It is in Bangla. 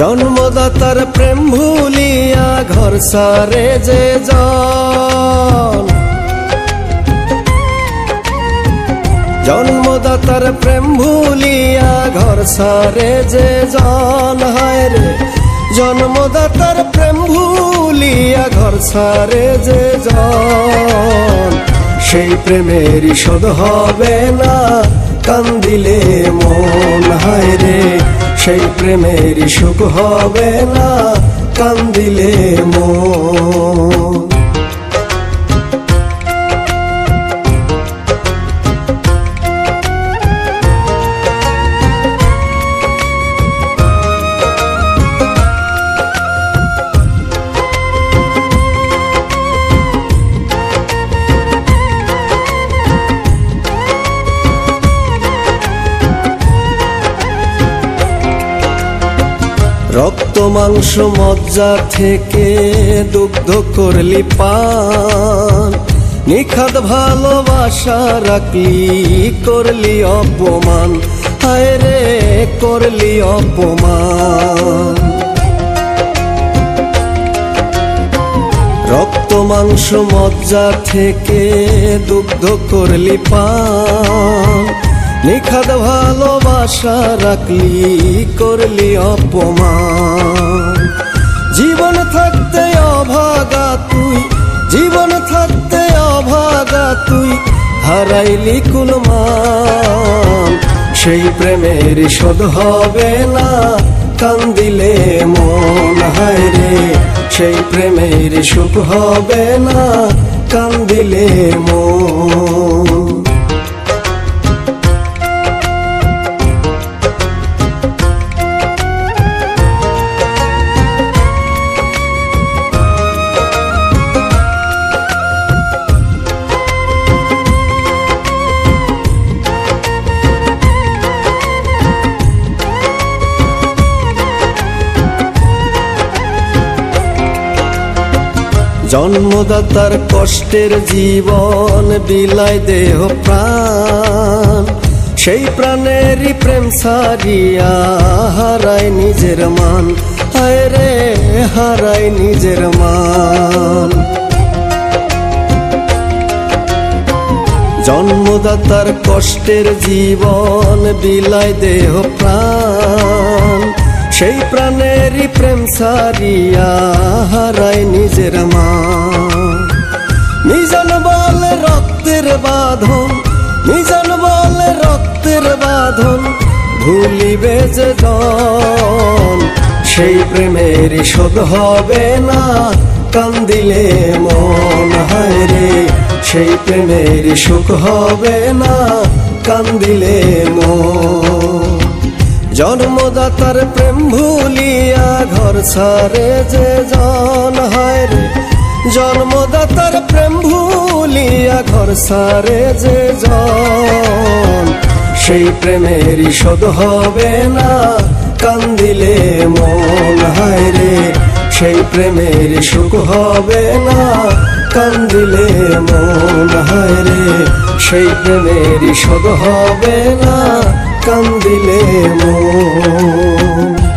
জন্মদাতার প্রেম ভুলিয়া ঘর সারে যে জন, জন্মদাতার প্রেম ভুলিয়া ঘর সারে যে জন, হায় রে জন্মদাতার প্রেম ভুলিয়া ঘর সারে যে জন, সেই প্রেমেরই শোধ হবে না কান্দিলে মন, হায় রে সেই প্রেমেরই সুখ হবে না কান্দিলে মন। রক্ত মাংস মজ্জা থেকে দুগ্ধ করলি পান, নিখাদ ভালোবাসা রাখলি করলি অপমান, হায় রে করলি অপমান। রক্ত মাংস মজ্জা থেকে দুগ্ধ করলি পান, নিখাদ ভালোবাসা রাখলি করলি অপমান। জীবন থাকতে অভাগা তুই, জীবন থাকতে অভাগা তুই হারাইলি কুলমান, সেই প্রেমের শোধ হবে না কান্দিলে মন, হায় রে সেই প্রেমের সুখ হবে না কান্দিলে মন। জন্মদাতার কষ্টের জীবন বিলায় দেহ প্রাণ, সেই প্রাণেরই প্রেম সারিয়া হারায় নিজের মান, হায় রে হারায় নিজের মান। জন্মদাতার কষ্টের জীবন বিলায় দেহ প্রাণ, সেই প্রাণেরই প্রেম সারিয়া হারায় নিজের মান। নিজন বলে রক্তের বাঁধন, নিজন বলে রক্তের বাঁধন ভুলিবে যে জন, সেই প্রেমেরই শোধ হবে না কান্দিলে মন, হায় রে সেই প্রেমেরই সুখ হবে না কান্দিলে মন। জন্মদাতার প্রেম ভুলিয়া ঘর সারে যে জন, হায় রে জন্মদাতার প্রেম ভুলিয়া ঘর সারে যে জন, সেই প্রেমেরই শোধ হবে না কান্দিলে মন, হায় রে সেই প্রেমেরই সুখ হবে না কান্দিলে মন, হায় রে সেই প্রেমেরই শোধ হবে না কান্দিলে মন।